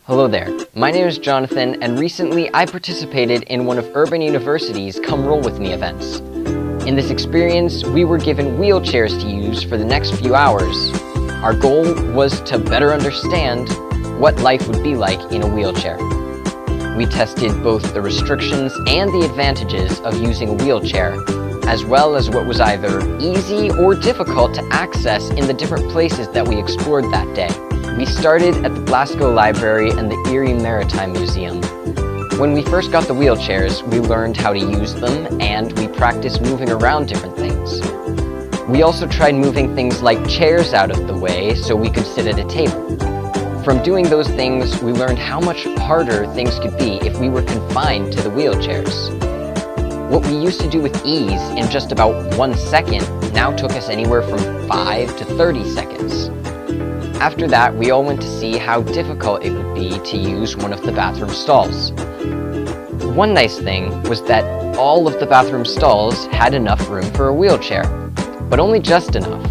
Hello there, my name is Jonathan, and recently I participated in one of Urban University's Come Roll With Me events. In this experience, we were given wheelchairs to use for the next few hours. Our goal was to better understand what life would be like in a wheelchair. We tested both the restrictions and the advantages of using a wheelchair, as well as what was either easy or difficult to access in the different places that we explored that day. We started at the Blasco Library and the Erie Maritime Museum. When we first got the wheelchairs, we learned how to use them, and we practiced moving around different things. We also tried moving things like chairs out of the way so we could sit at a table. From doing those things, we learned how much harder things could be if we were confined to the wheelchairs. What we used to do with ease in just about 1 second now took us anywhere from 5 to 30 seconds. After that, we all went to see how difficult it would be to use one of the bathroom stalls. One nice thing was that all of the bathroom stalls had enough room for a wheelchair, but only just enough.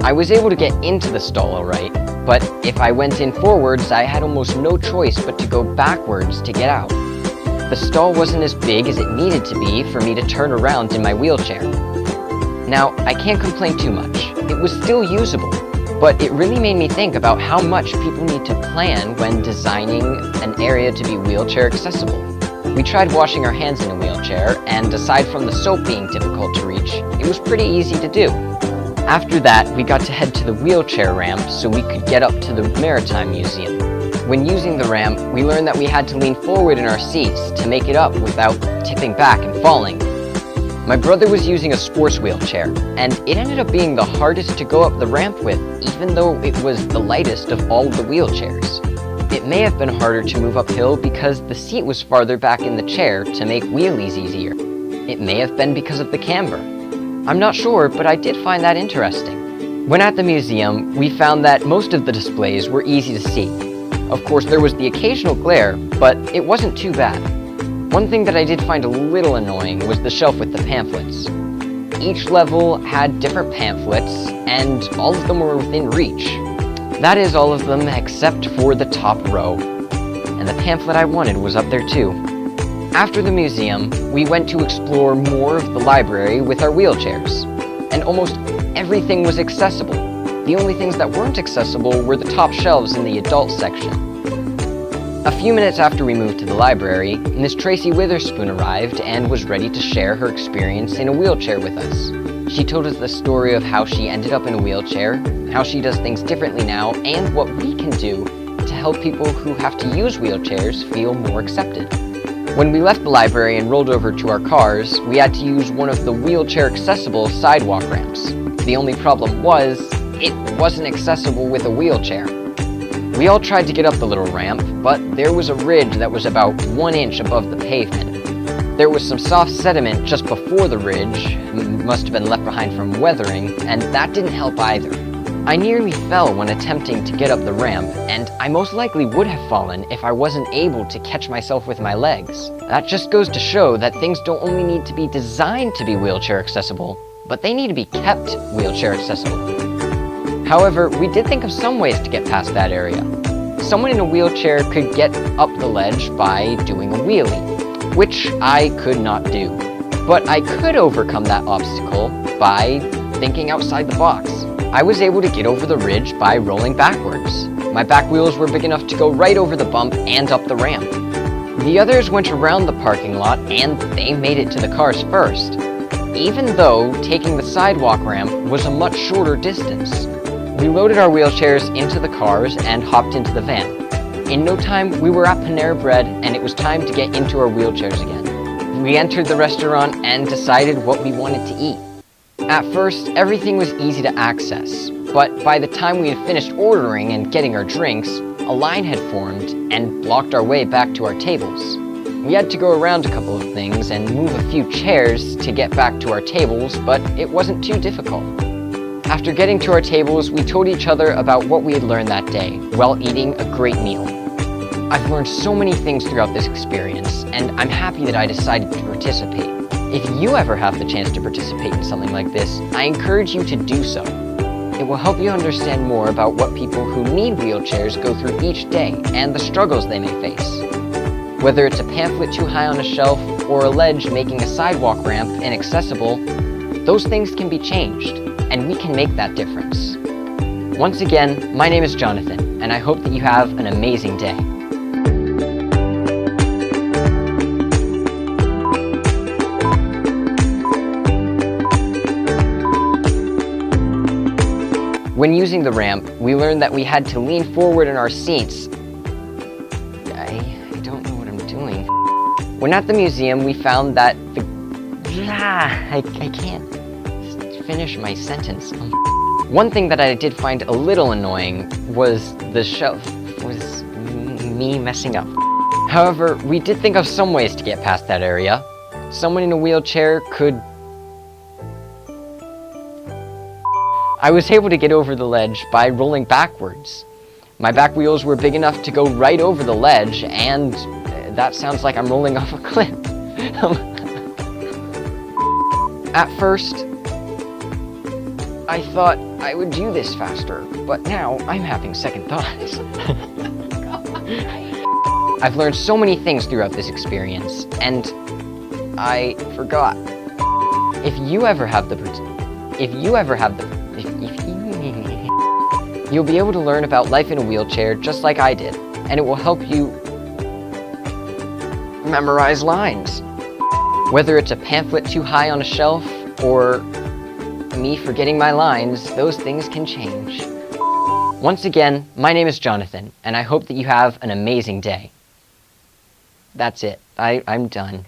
I was able to get into the stall all right, but if I went in forwards, I had almost no choice but to go backwards to get out. The stall wasn't as big as it needed to be for me to turn around in my wheelchair. Now, I can't complain too much. It was still usable. But it really made me think about how much people need to plan when designing an area to be wheelchair accessible. We tried washing our hands in a wheelchair, and aside from the soap being difficult to reach, it was pretty easy to do. After that, we got to head to the wheelchair ramp so we could get up to the Maritime Museum. When using the ramp, we learned that we had to lean forward in our seats to make it up without tipping back and falling. My brother was using a sports wheelchair, and it ended up being the hardest to go up the ramp with, even though it was the lightest of all the wheelchairs. It may have been harder to move uphill because the seat was farther back in the chair to make wheelies easier. It may have been because of the camber. I'm not sure, but I did find that interesting. When at the museum, we found that most of the displays were easy to see. Of course, there was the occasional glare, but it wasn't too bad. One thing that I did find a little annoying was the shelf with the pamphlets. Each level had different pamphlets, and all of them were within reach. That is, all of them except for the top row. And the pamphlet I wanted was up there too. After the museum, we went to explore more of the library with our wheelchairs. And almost everything was accessible. The only things that weren't accessible were the top shelves in the adult section. A few minutes after we moved to the library, Miss Tracy Witherspoon arrived and was ready to share her experience in a wheelchair with us. She told us the story of how she ended up in a wheelchair, how she does things differently now, and what we can do to help people who have to use wheelchairs feel more accepted. When we left the library and rolled over to our cars, we had to use one of the wheelchair-accessible sidewalk ramps. The only problem was, it wasn't accessible with a wheelchair. We all tried to get up the little ramp, but there was a ridge that was about 1 inch above the pavement. There was some soft sediment just before the ridge, must have been left behind from weathering, and that didn't help either. I nearly fell when attempting to get up the ramp, and I most likely would have fallen if I wasn't able to catch myself with my legs. That just goes to show that things don't only need to be designed to be wheelchair accessible, but they need to be kept wheelchair accessible. However, we did think of some ways to get past that area. Someone in a wheelchair could get up the ledge by doing a wheelie, which I could not do. But I could overcome that obstacle by thinking outside the box. I was able to get over the ridge by rolling backwards. My back wheels were big enough to go right over the bump and up the ramp. The others went around the parking lot and they made it to the cars first, even though taking the sidewalk ramp was a much shorter distance. We loaded our wheelchairs into the cars and hopped into the van. In no time, we were at Panera Bread, and it was time to get into our wheelchairs again. We entered the restaurant and decided what we wanted to eat. At first, everything was easy to access, but by the time we had finished ordering and getting our drinks, a line had formed and blocked our way back to our tables. We had to go around a couple of things and move a few chairs to get back to our tables, but it wasn't too difficult. After getting to our tables, we told each other about what we had learned that day while eating a great meal. I've learned so many things throughout this experience, and I'm happy that I decided to participate. If you ever have the chance to participate in something like this, I encourage you to do so. It will help you understand more about what people who need wheelchairs go through each day and the struggles they may face. Whether it's a pamphlet too high on a shelf or a ledge making a sidewalk ramp inaccessible, those things can be changed, and we can make that difference. Once again, my name is Jonathan, and I hope that you have an amazing day. When using the ramp, we learned that we had to lean forward in our seats. I don't know what I'm doing. When at the museum, we found that I can't finish my sentence. One thing that I did find a little annoying was me messing up. However, we did think of some ways to get past that area. Someone in a wheelchair could... I was able to get over the ledge by rolling backwards. My back wheels were big enough to go right over the ledge, and that sounds like I'm rolling off a cliff. At first, I thought I would do this faster, but now I'm having second thoughts. I've learned so many things throughout this experience, and I forgot. You'll be able to learn about life in a wheelchair just like I did, and it will help you memorize lines. Whether it's a pamphlet too high on a shelf or me forgetting my lines, those things can change. Once again, my name is Jonathan, and I hope that you have an amazing day. That's it. I'm done.